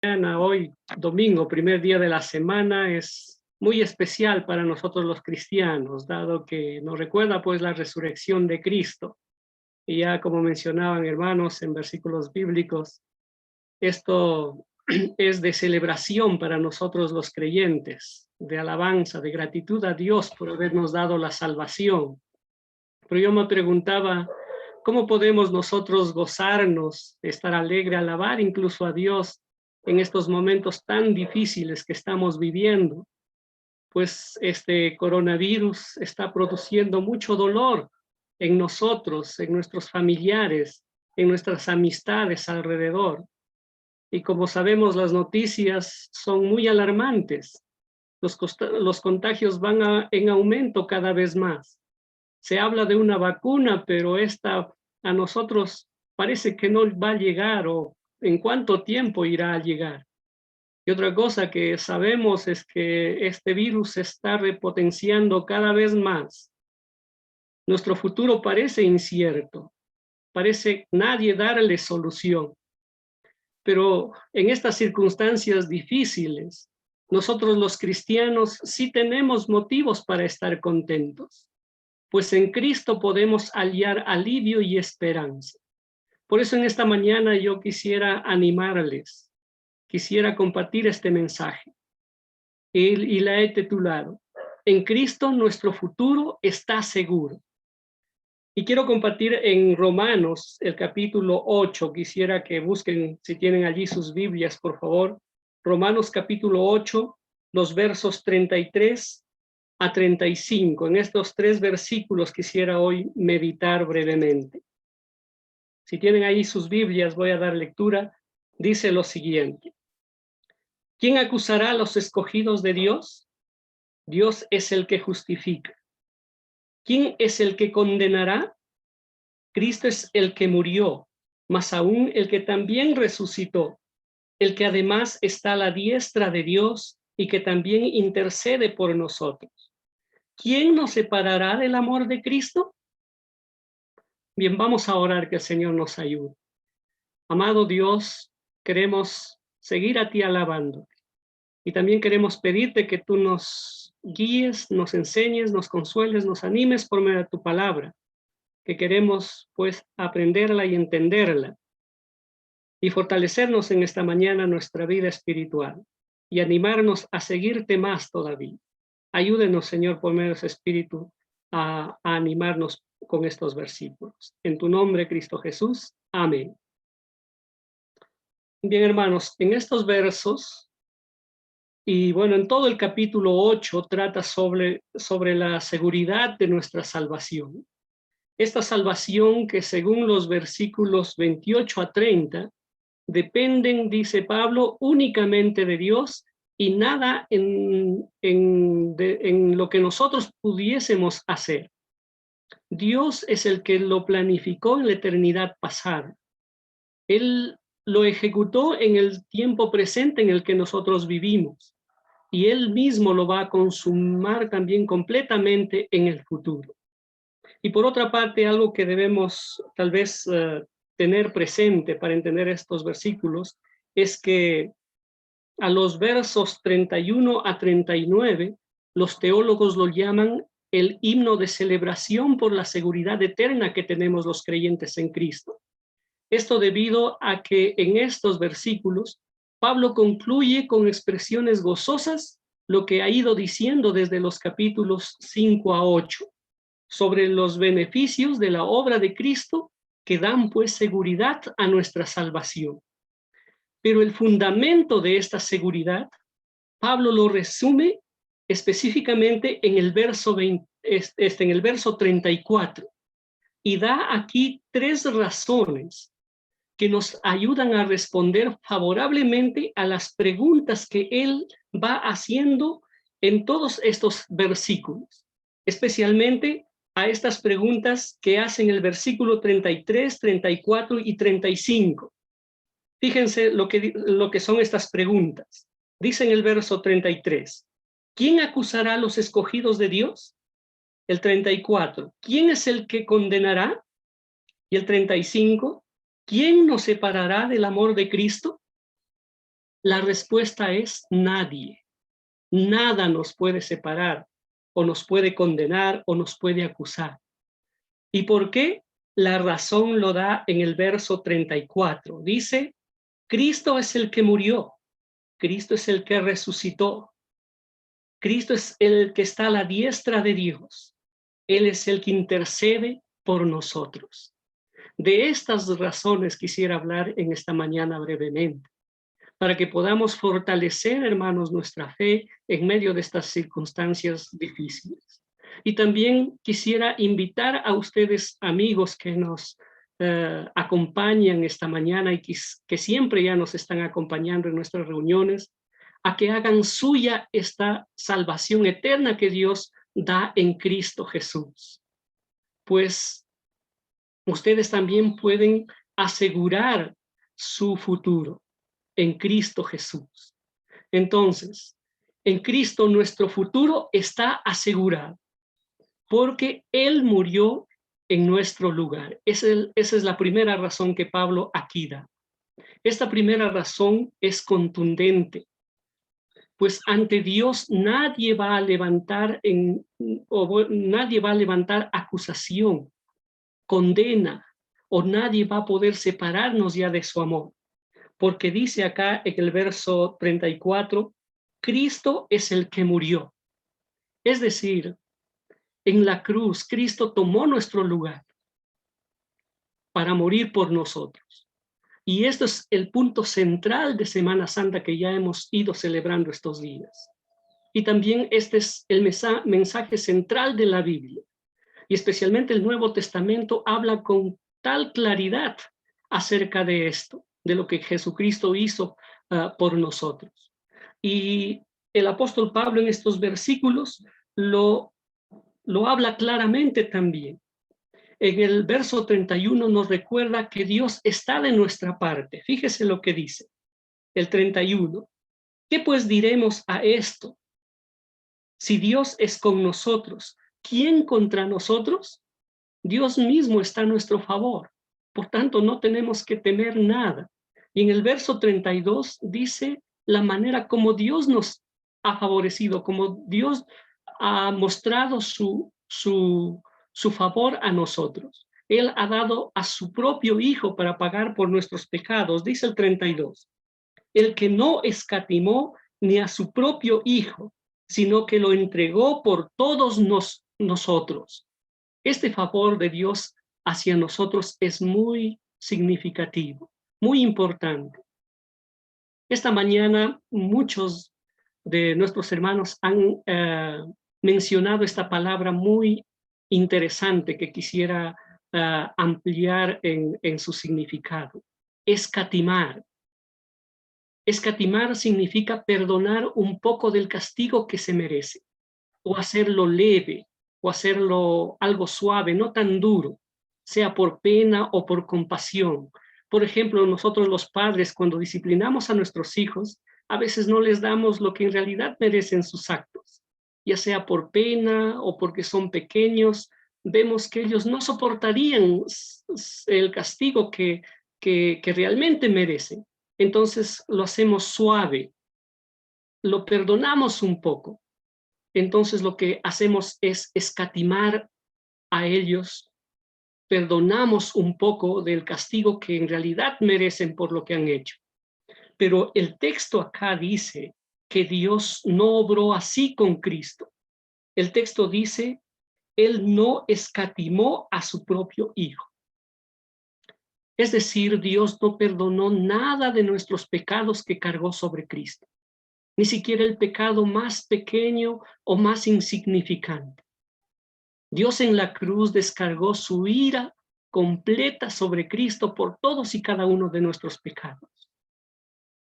Hoy, domingo, primer día de la semana, es muy especial para nosotros los cristianos, dado que nos recuerda pues la resurrección de Cristo. Y ya como mencionaban hermanos en versículos bíblicos, esto es de celebración para nosotros los creyentes, de alabanza, de gratitud a Dios por habernos dado la salvación. Pero yo me preguntaba, ¿cómo podemos nosotros gozarnos, estar alegre, alabar incluso a Dios en estos momentos tan difíciles que estamos viviendo? Pues este coronavirus está produciendo mucho dolor en nosotros, en nuestros familiares, en nuestras amistades alrededor. Y como sabemos, las noticias son muy alarmantes. Los contagios van en aumento cada vez más. Se habla de una vacuna, pero esta a nosotros parece que no va a llegar, o en cuánto tiempo irá a llegar. Y otra cosa que sabemos es que este virus se está repotenciando cada vez más. Nuestro futuro parece incierto, parece nadie darle solución. Pero en estas circunstancias difíciles, nosotros los cristianos sí tenemos motivos para estar contentos, pues en Cristo podemos hallar alivio y esperanza. Por eso en esta mañana yo quisiera animarles, quisiera compartir este mensaje y la he titulado: En Cristo nuestro futuro está seguro. Y quiero compartir en Romanos, el capítulo 8, quisiera que busquen, si tienen allí sus Biblias, por favor. Romanos capítulo 8, los versos 33 a 35. En estos tres versículos quisiera hoy meditar brevemente. Si tienen ahí sus Biblias, voy a dar lectura. Dice lo siguiente: ¿Quién acusará a los escogidos de Dios? Dios es el que justifica. ¿Quién es el que condenará? Cristo es el que murió, más aún el que también resucitó, el que además está a la diestra de Dios y que también intercede por nosotros. ¿Quién nos separará del amor de Cristo? Bien, vamos a orar que el Señor nos ayude. Amado Dios, queremos seguir a ti alabando. Y también queremos pedirte que tú nos guíes, nos enseñes, nos consueles, nos animes por medio de tu palabra, que queremos pues aprenderla y entenderla y fortalecernos en esta mañana nuestra vida espiritual y animarnos a seguirte más todavía. Ayúdenos, Señor, por medio de ese espíritu a animarnos con estos versículos. En tu nombre, Cristo Jesús. Amén. Bien, hermanos, en estos versos, y bueno, en todo el capítulo 8 trata sobre la seguridad de nuestra salvación. Esta salvación que según los versículos 28 a 30 dependen, dice Pablo, únicamente de Dios y nada en lo que nosotros pudiésemos hacer. Dios es el que lo planificó en la eternidad pasada. Él lo ejecutó en el tiempo presente en el que nosotros vivimos. Y Él mismo lo va a consumar también completamente en el futuro. Y por otra parte, algo que debemos tal vez tener presente para entender estos versículos es que a los versos 31 a 39, los teólogos lo llaman el himno de celebración por la seguridad eterna que tenemos los creyentes en Cristo. Esto debido a que en estos versículos Pablo concluye con expresiones gozosas lo que ha ido diciendo desde los capítulos 5 a 8 sobre los beneficios de la obra de Cristo que dan pues seguridad a nuestra salvación. Pero el fundamento de esta seguridad, Pablo lo resume específicamente en el verso 34 y da aquí tres razones que nos ayudan a responder favorablemente a las preguntas que él va haciendo en todos estos versículos, especialmente a estas preguntas que hacen el versículo 33, 34 y 35. Fíjense lo que son estas preguntas. Dice en el verso 33, ¿quién acusará a los escogidos de Dios? El 34, ¿quién es el que condenará? Y el 35, ¿quién nos separará del amor de Cristo? La respuesta es nadie. Nada nos puede separar, o nos puede condenar, o nos puede acusar. ¿Y por qué? La razón lo da en el verso 34. Dice, Cristo es el que murió, Cristo es el que resucitó, Cristo es el que está a la diestra de Dios. Él es el que intercede por nosotros. De estas razones quisiera hablar en esta mañana brevemente, para que podamos fortalecer, hermanos, nuestra fe en medio de estas circunstancias difíciles. Y también quisiera invitar a ustedes, amigos, que nos acompañan esta mañana y que siempre ya nos están acompañando en nuestras reuniones, a que hagan suya esta salvación eterna que Dios da en Cristo Jesús. Pues ustedes también pueden asegurar su futuro en Cristo Jesús. Entonces, en Cristo nuestro futuro está asegurado, porque Él murió en nuestro lugar. Esa es la primera razón que Pablo aquí da. Esta primera razón es contundente, pues ante Dios nadie va a levantar nadie va a levantar acusación, condena, o nadie va a poder separarnos ya de su amor. Porque dice acá en el verso 34, Cristo es el que murió. Es decir, en la cruz, Cristo tomó nuestro lugar para morir por nosotros. Y esto es el punto central de Semana Santa que ya hemos ido celebrando estos días. Y también este es el mensaje central de la Biblia. Y especialmente el Nuevo Testamento habla con tal claridad acerca de esto, de lo que Jesucristo hizo por nosotros. Y el apóstol Pablo en estos versículos lo habla claramente también. En el verso 31 nos recuerda que Dios está de nuestra parte. Fíjese lo que dice el 31. ¿Qué pues diremos a esto? Si Dios es con nosotros, ¿quién contra nosotros? Dios mismo está a nuestro favor. Por tanto, no tenemos que temer nada. Y en el verso 32 dice la manera como Dios nos ha favorecido, como Dios ha mostrado su favor a nosotros. Él ha dado a su propio Hijo para pagar por nuestros pecados, dice el 32. El que no escatimó ni a su propio Hijo, sino que lo entregó por todos nosotros. Este favor de Dios hacia nosotros es muy significativo, muy importante. Esta mañana muchos de nuestros hermanos han mencionado esta palabra muy interesante que quisiera ampliar en su significado. Escatimar. Escatimar significa perdonar un poco del castigo que se merece, o hacerlo leve, o hacerlo algo suave, no tan duro, sea por pena o por compasión. Por ejemplo, nosotros los padres, cuando disciplinamos a nuestros hijos, a veces no les damos lo que en realidad merecen sus actos, ya sea por pena o porque son pequeños. Vemos que ellos no soportarían el castigo que realmente merecen. Entonces lo hacemos suave, lo perdonamos un poco. Entonces lo que hacemos es escatimar a ellos, perdonamos un poco del castigo que en realidad merecen por lo que han hecho. Pero el texto acá dice que Dios no obró así con Cristo. El texto dice, Él no escatimó a su propio Hijo. Es decir, Dios no perdonó nada de nuestros pecados que cargó sobre Cristo, ni siquiera el pecado más pequeño o más insignificante. Dios en la cruz descargó su ira completa sobre Cristo por todos y cada uno de nuestros pecados.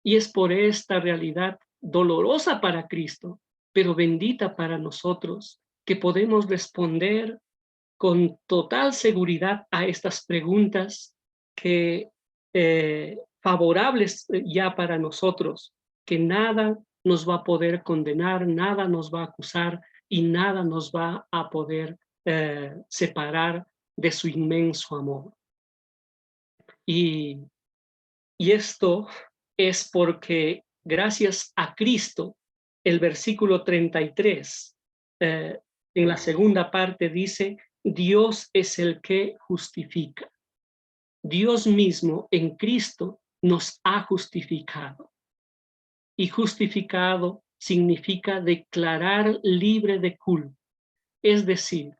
Y es por esta realidad dolorosa para Cristo, pero bendita para nosotros, que podemos responder con total seguridad a estas preguntas que favorables ya para nosotros, que nada nos va a poder condenar, nada nos va a acusar y nada nos va a poder separar de su inmenso amor. Y esto es porque gracias a Cristo, el versículo 33, en la segunda parte dice, Dios es el que justifica. Dios mismo en Cristo nos ha justificado. Y justificado significa declarar libre de culpa. Es decir,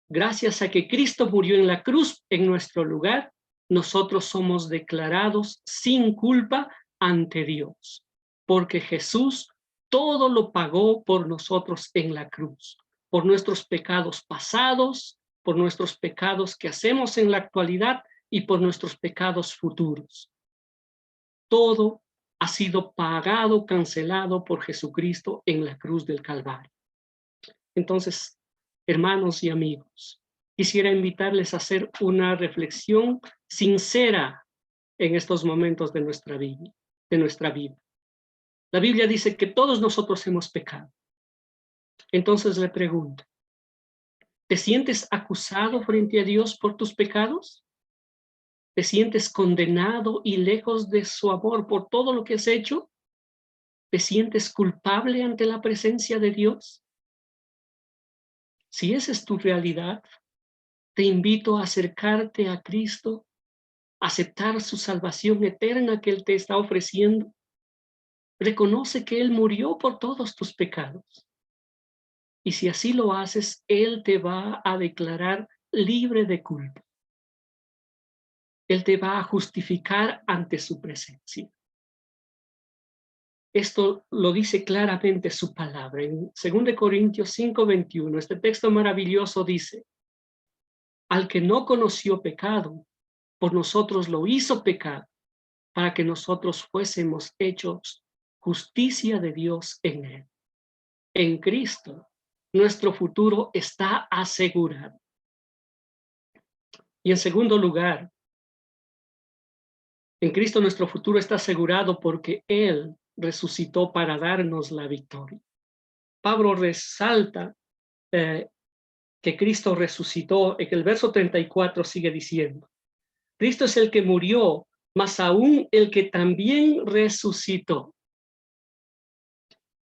gracias a que Cristo murió en la cruz en nuestro lugar, nosotros somos declarados sin culpa ante Dios, porque Jesús todo lo pagó por nosotros en la cruz, por nuestros pecados pasados, por nuestros pecados que hacemos en la actualidad y por nuestros pecados futuros. Todo ha sido pagado, cancelado por Jesucristo en la cruz del Calvario. Entonces, hermanos y amigos, quisiera invitarles a hacer una reflexión sincera en estos momentos de nuestra vida. La Biblia dice que todos nosotros hemos pecado. Entonces le pregunto, ¿te sientes acusado frente a Dios por tus pecados? ¿Te sientes condenado y lejos de su amor por todo lo que has hecho? ¿Te sientes culpable ante la presencia de Dios? Si esa es tu realidad, te invito a acercarte a Cristo, aceptar su salvación eterna que Él te está ofreciendo. Reconoce que Él murió por todos tus pecados. Y si así lo haces, Él te va a declarar libre de culpa. Él te va a justificar ante su presencia. Esto lo dice claramente su palabra. En 2 Corintios 5:21, este texto maravilloso dice, al que no conoció pecado, por nosotros lo hizo pecado, para que nosotros fuésemos hechos justicia de Dios en él. En Cristo, nuestro futuro está asegurado. Y en segundo lugar, en Cristo nuestro futuro está asegurado porque Él resucitó para darnos la victoria. Pablo resalta que Cristo resucitó, en el verso 34 sigue diciendo, Cristo es el que murió, mas aún el que también resucitó.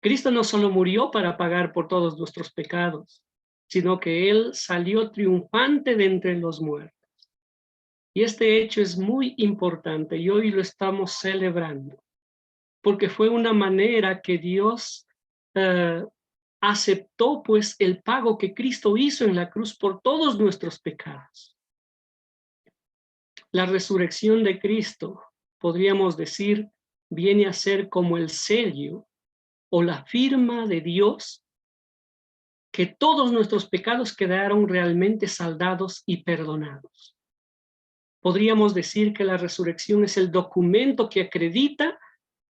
Cristo no solo murió para pagar por todos nuestros pecados, sino que Él salió triunfante de entre los muertos. Y este hecho es muy importante y hoy lo estamos celebrando, porque fue una manera que Dios aceptó pues el pago que Cristo hizo en la cruz por todos nuestros pecados. La resurrección de Cristo, podríamos decir, viene a ser como el sello o la firma de Dios que todos nuestros pecados quedaron realmente saldados y perdonados. Podríamos decir que la resurrección es el documento que acredita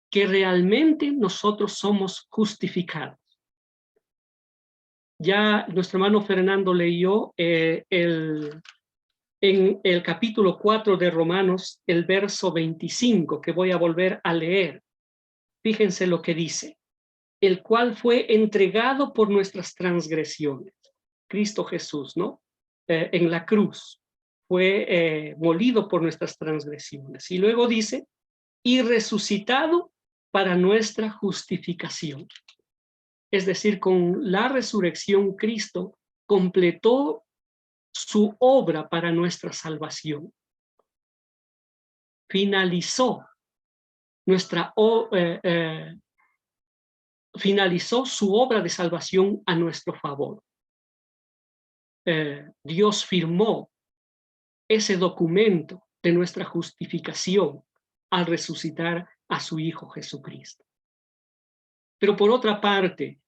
que realmente nosotros somos justificados. Ya nuestro hermano Fernando leyó en el capítulo 4 de Romanos, el verso 25, que voy a volver a leer. Fíjense lo que dice, el cual fue entregado por nuestras transgresiones. Cristo Jesús, ¿no? En la cruz fue molido por nuestras transgresiones. Y luego dice, y resucitado para nuestra justificación. Es decir, con la resurrección Cristo completó su obra para nuestra salvación. Finalizó finalizó su obra de salvación a nuestro favor. Dios firmó ese documento de nuestra justificación al resucitar a su Hijo Jesucristo. Pero por otra parte,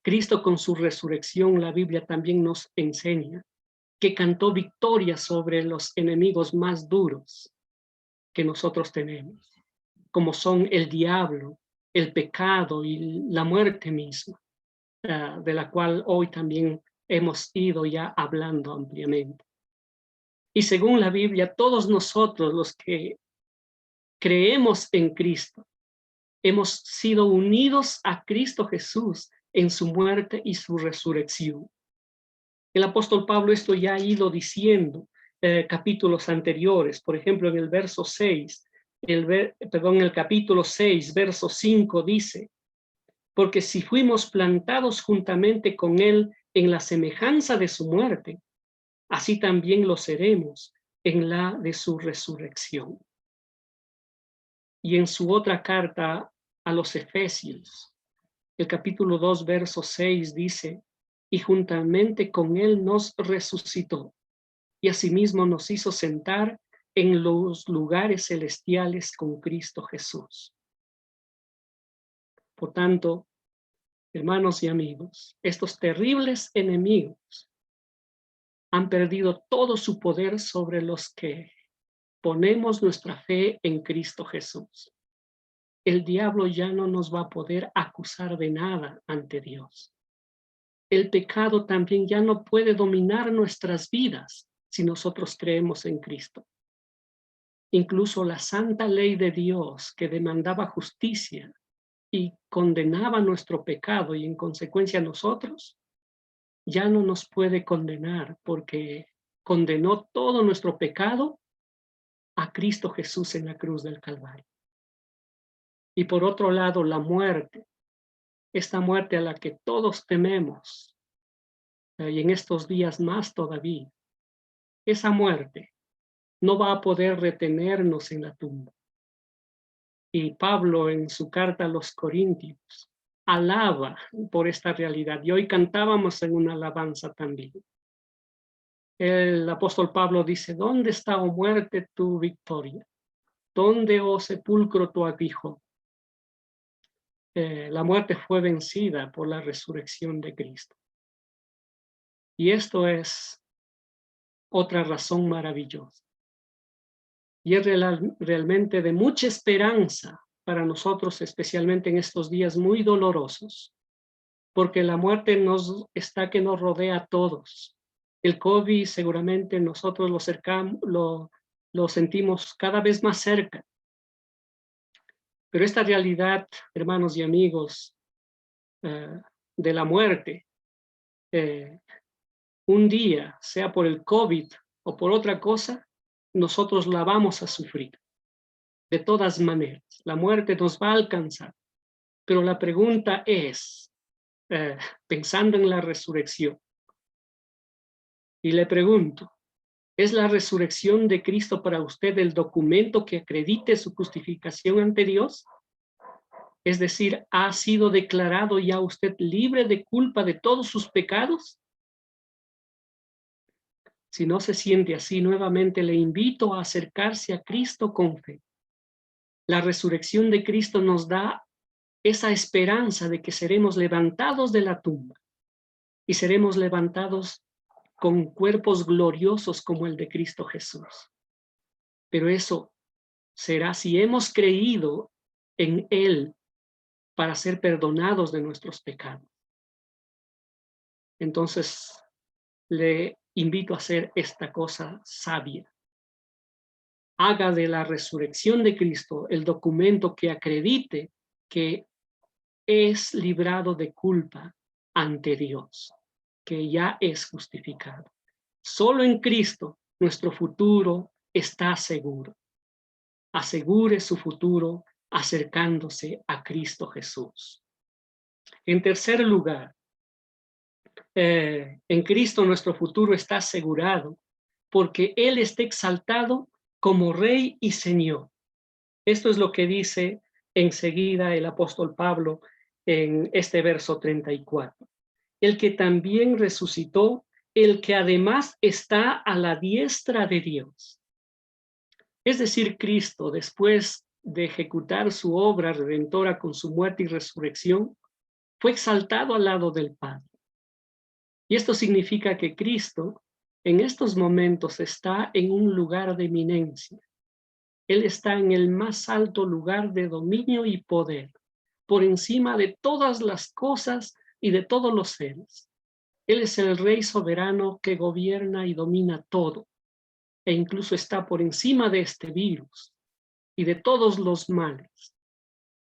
Cristo con su resurrección, la Biblia también nos enseña que cantó victoria sobre los enemigos más duros que nosotros tenemos, como son el diablo, el pecado y la muerte misma, de la cual hoy también hemos ido ya hablando ampliamente. Y según la Biblia, todos nosotros los que creemos en Cristo, hemos sido unidos a Cristo Jesús en su muerte y su resurrección. El apóstol Pablo esto ya ha ido diciendo capítulos anteriores, por ejemplo en el verso 6, el capítulo 6, verso 5 dice: porque si fuimos plantados juntamente con él en la semejanza de su muerte, así también lo seremos en la de su resurrección. Y en su otra carta a los Efesios, el capítulo 2, verso 6 dice: y juntamente con él nos resucitó, y asimismo nos hizo sentar en los lugares celestiales con Cristo Jesús. Por tanto, hermanos y amigos, estos terribles enemigos han perdido todo su poder sobre los que ponemos nuestra fe en Cristo Jesús. El diablo ya no nos va a poder acusar de nada ante Dios. El pecado también ya no puede dominar nuestras vidas si nosotros creemos en Cristo. Incluso la santa ley de Dios, que demandaba justicia y condenaba nuestro pecado y en consecuencia nosotros, ya no nos puede condenar, porque condenó todo nuestro pecado a Cristo Jesús en la cruz del Calvario. Y por otro lado, la muerte, esta muerte a la que todos tememos, y en estos días más todavía, esa muerte no va a poder retenernos en la tumba. Y Pablo, en su carta a los Corintios, alaba por esta realidad. Y hoy cantábamos en una alabanza también. El apóstol Pablo dice: ¿dónde está, oh muerte, tu victoria? ¿Dónde, oh sepulcro, tu aguijón? La muerte fue vencida por la resurrección de Cristo. Y esto es otra razón maravillosa. Y es realmente de mucha esperanza para nosotros, especialmente en estos días muy dolorosos, porque la muerte nos rodea a todos. El COVID seguramente nosotros lo sentimos cada vez más cerca. Pero esta realidad, hermanos y amigos, de la muerte, un día, sea por el COVID o por otra cosa, nosotros la vamos a sufrir. De todas maneras, la muerte nos va a alcanzar. Pero la pregunta es, pensando en la resurrección, y le pregunto: ¿es la resurrección de Cristo para usted el documento que acredite su justificación ante Dios? Es decir, ¿ha sido declarado ya usted libre de culpa de todos sus pecados? Si no se siente así, nuevamente le invito a acercarse a Cristo con fe. La resurrección de Cristo nos da esa esperanza de que seremos levantados de la tumba y seremos levantados con cuerpos gloriosos como el de Cristo Jesús. Pero eso será si hemos creído en Él para ser perdonados de nuestros pecados. Entonces, le invito a hacer esta cosa sabia. Haga de la resurrección de Cristo el documento que acredite que es librado de culpa ante Dios, que ya es justificado. Solo en Cristo nuestro futuro está seguro. Asegure su futuro acercándose a Cristo Jesús. En tercer lugar, en Cristo nuestro futuro está asegurado porque Él está exaltado como Rey y Señor. Esto es lo que dice enseguida el apóstol Pablo en este verso 34. El que también resucitó, el que además está a la diestra de Dios. Es decir, Cristo, después de ejecutar su obra redentora con su muerte y resurrección, fue exaltado al lado del Padre. Y esto significa que Cristo en estos momentos está en un lugar de eminencia. Él está en el más alto lugar de dominio y poder, por encima de todas las cosas y de todos los seres. Él es el Rey soberano que gobierna y domina todo, e incluso está por encima de este virus y de todos los males.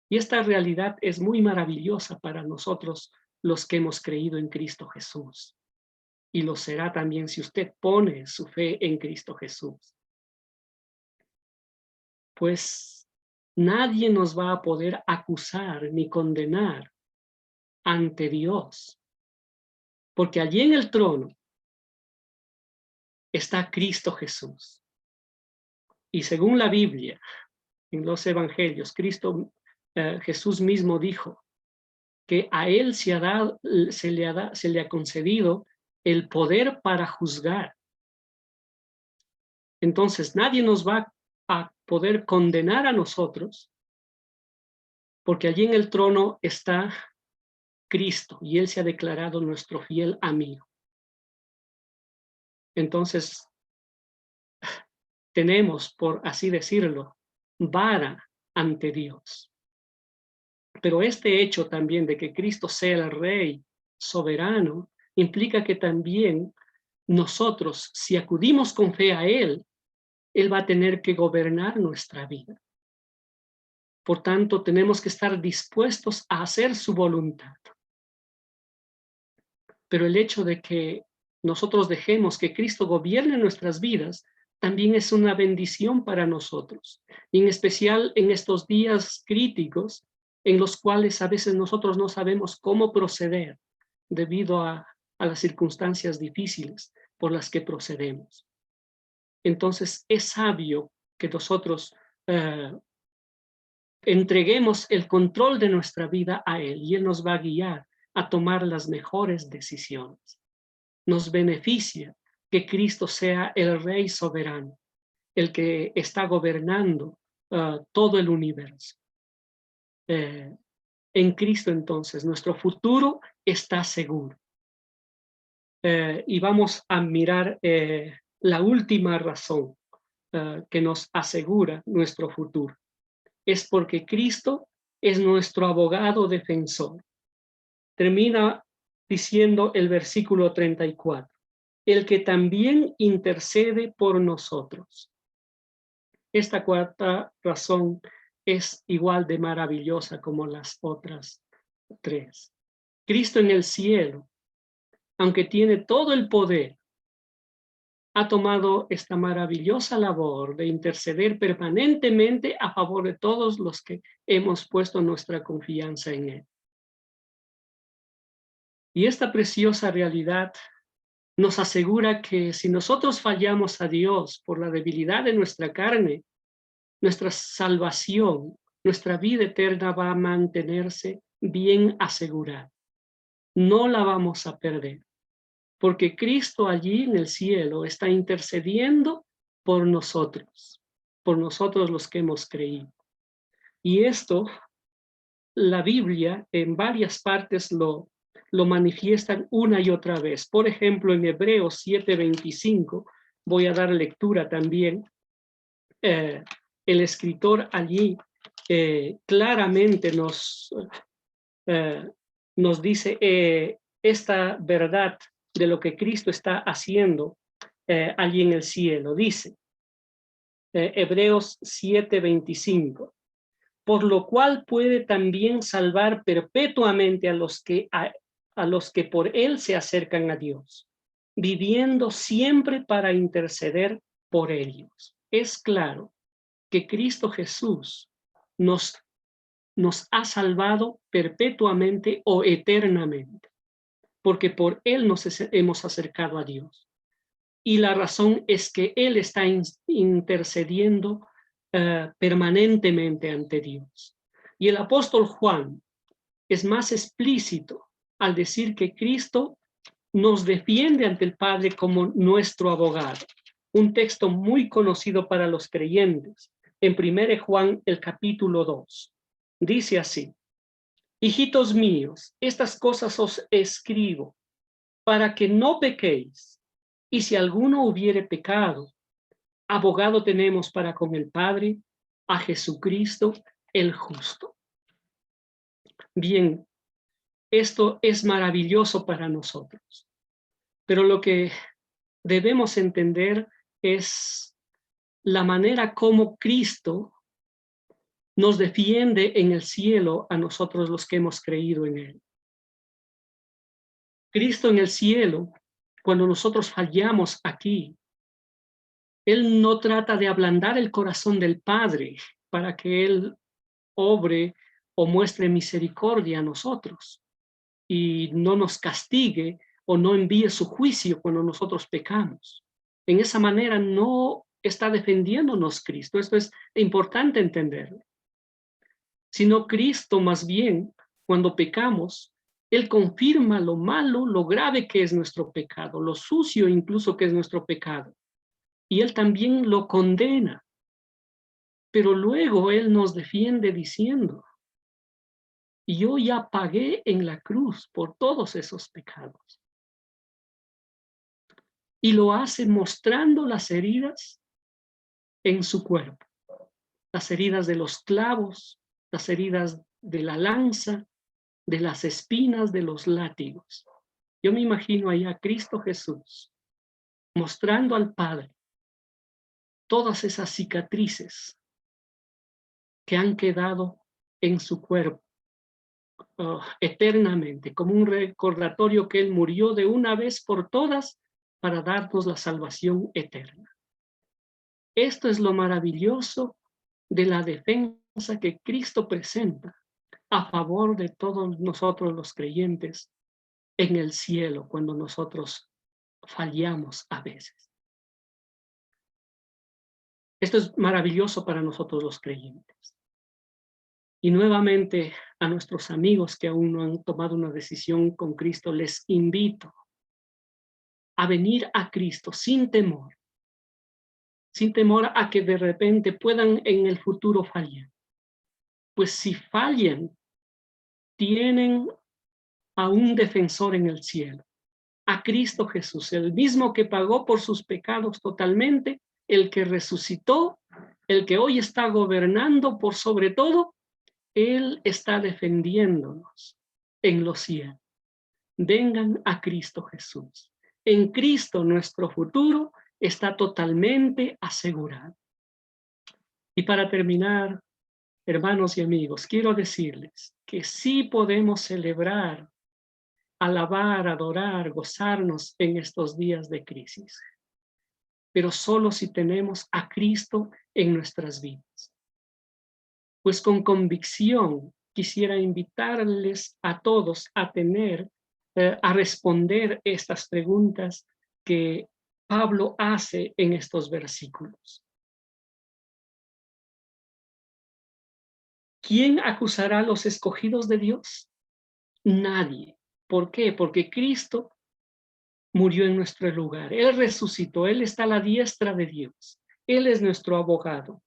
Y esta realidad es muy maravillosa para nosotros los que hemos creído en Cristo Jesús. Y lo será también si usted pone su fe en Cristo Jesús. Pues nadie nos va a poder acusar ni condenar ante Dios, porque allí en el trono está Cristo Jesús. Y según la Biblia, en los evangelios, Jesús mismo dijo que a él se le ha concedido el poder para juzgar. Entonces nadie nos va a poder condenar a nosotros, porque allí en el trono está Cristo y él se ha declarado nuestro fiel amigo. Entonces tenemos, por así decirlo, vara ante Dios. Pero este hecho también de que Cristo sea el Rey soberano implica que también nosotros, si acudimos con fe a Él, Él va a tener que gobernar nuestra vida. Por tanto, tenemos que estar dispuestos a hacer su voluntad. Pero el hecho de que nosotros dejemos que Cristo gobierne nuestras vidas también es una bendición para nosotros, y en especial en estos días críticos en los cuales a veces nosotros no sabemos cómo proceder debido a las circunstancias difíciles por las que procedemos. Entonces es sabio que nosotros entreguemos el control de nuestra vida a Él, y Él nos va a guiar a tomar las mejores decisiones. Nos beneficia que Cristo sea el Rey soberano, el que está gobernando todo el universo. En Cristo entonces nuestro futuro está seguro. Y vamos a mirar la última razón que nos asegura nuestro futuro. Es porque Cristo es nuestro abogado defensor. Termina diciendo el versículo 34, el que también intercede por nosotros. Esta cuarta razón es igual de maravillosa como las otras tres. Cristo en el cielo, aunque tiene todo el poder, ha tomado esta maravillosa labor de interceder permanentemente a favor de todos los que hemos puesto nuestra confianza en Él. Y esta preciosa realidad nos asegura que si nosotros fallamos a Dios por la debilidad de nuestra carne, nuestra salvación, nuestra vida eterna va a mantenerse bien asegurada. No la vamos a perder, porque Cristo allí en el cielo está intercediendo por nosotros los que hemos creído. Y esto, la Biblia en varias partes lo manifiestan una y otra vez. Por ejemplo, en Hebreos 7:25, voy a dar lectura también. El escritor allí claramente nos dice esta verdad de lo que Cristo está haciendo allí en el cielo. Dice Hebreos 7:25, por lo cual puede también salvar perpetuamente a los que por él se acercan a Dios, viviendo siempre para interceder por ellos. Es claro que Cristo Jesús nos ha salvado perpetuamente o eternamente, porque por Él nos hemos acercado a Dios. Y la razón es que Él está intercediendo permanentemente ante Dios. Y el apóstol Juan es más explícito al decir que Cristo nos defiende ante el Padre como nuestro abogado. Un texto muy conocido para los creyentes, en 1 Juan, el capítulo 2. Dice así: hijitos míos, estas cosas os escribo para que no pequéis. Y si alguno hubiere pecado, abogado tenemos para con el Padre, a Jesucristo el justo. Bien, esto es maravilloso para nosotros, pero lo que debemos entender es la manera como Cristo nos defiende en el cielo a nosotros los que hemos creído en Él. Cristo en el cielo, cuando nosotros fallamos aquí, Él no trata de ablandar el corazón del Padre para que Él obre o muestre misericordia a nosotros y no nos castigue o no envíe su juicio cuando nosotros pecamos. En esa manera no está defendiéndonos Cristo. Esto es importante entenderlo. Sino Cristo más bien, cuando pecamos, Él confirma lo malo, lo grave que es nuestro pecado, lo sucio incluso que es nuestro pecado. Y Él también lo condena. Pero luego Él nos defiende diciendo, yo ya pagué en la cruz por todos esos pecados. Y lo hace mostrando las heridas en su cuerpo, las heridas de los clavos, las heridas de la lanza, de las espinas, de los látigos. Yo me imagino ahí a Cristo Jesús mostrando al Padre todas esas cicatrices que han quedado en su cuerpo eternamente, como un recordatorio que Él murió de una vez por todas para darnos la salvación eterna. Esto es lo maravilloso de la defensa que Cristo presenta a favor de todos nosotros los creyentes en el cielo cuando nosotros fallamos a veces. Esto es maravilloso para nosotros los creyentes. Y nuevamente a nuestros amigos que aún no han tomado una decisión con Cristo, les invito a venir a Cristo sin temor a que de repente puedan en el futuro fallar. Pues si fallan, tienen a un defensor en el cielo, a Cristo Jesús, el mismo que pagó por sus pecados totalmente, el que resucitó, el que hoy está gobernando por sobre todo. Él está defendiéndonos en los cielos. Vengan a Cristo Jesús. En Cristo nuestro futuro está totalmente asegurado. Y para terminar, hermanos y amigos, quiero decirles que sí podemos celebrar, alabar, adorar, gozarnos en estos días de crisis, pero solo si tenemos a Cristo en nuestras vidas. Pues con convicción quisiera invitarles a todos a responder estas preguntas que Pablo hace en estos versículos. ¿Quién acusará a los escogidos de Dios? Nadie. ¿Por qué? Porque Cristo murió en nuestro lugar. Él resucitó. Él está a la diestra de Dios. Él es nuestro abogado.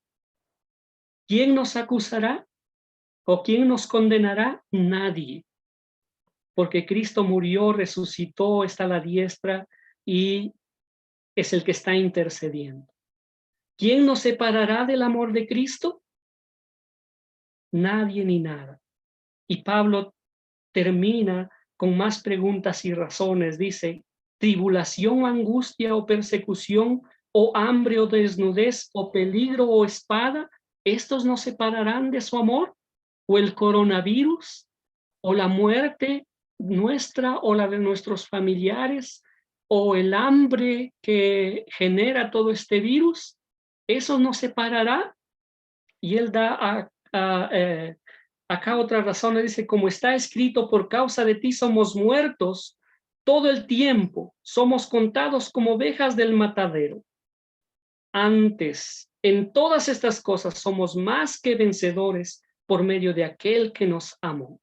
¿Quién nos acusará? ¿O quién nos condenará? Nadie. Porque Cristo murió, resucitó, está a la diestra y es el que está intercediendo. ¿Quién nos separará del amor de Cristo? Nadie ni nada. Y Pablo termina con más preguntas y razones. Dice, tribulación, angustia o persecución, o hambre o desnudez, o peligro o espada, ¿estos nos separarán de su amor? ¿O el coronavirus? ¿O la muerte nuestra o la de nuestros familiares? ¿O el hambre que genera todo este virus? ¿Eso nos separará? Y él da acá otra razón, dice, como está escrito, por causa de ti somos muertos todo el tiempo, somos contados como ovejas del matadero. Antes, en todas estas cosas somos más que vencedores por medio de aquel que nos amó.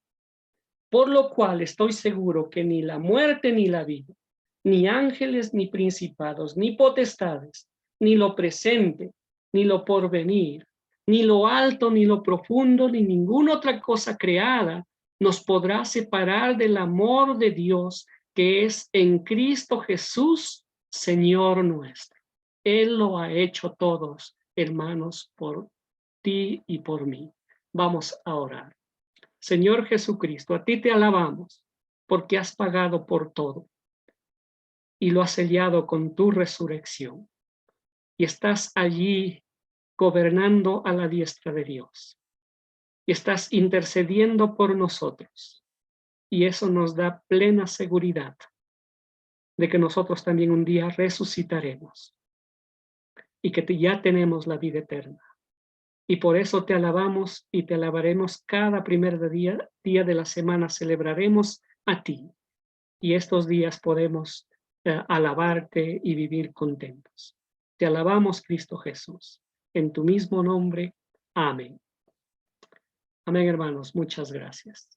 Por lo cual estoy seguro que ni la muerte ni la vida, ni ángeles ni principados, ni potestades, ni lo presente, ni lo porvenir, ni lo alto, ni lo profundo, ni ninguna otra cosa creada nos podrá separar del amor de Dios que es en Cristo Jesús, Señor nuestro. Él lo ha hecho todos, hermanos, por ti y por mí. Vamos a orar. Señor Jesucristo, a ti te alabamos porque has pagado por todo y lo has sellado con tu resurrección. Y estás allí gobernando a la diestra de Dios. Y estás intercediendo por nosotros. Y eso nos da plena seguridad de que nosotros también un día resucitaremos y que ya tenemos la vida eterna. Y por eso te alabamos y te alabaremos cada primer día de la semana. Celebraremos a ti. Y estos días podemos alabarte y vivir contentos. Te alabamos, Cristo Jesús. En tu mismo nombre. Amén. Amén, hermanos. Muchas gracias.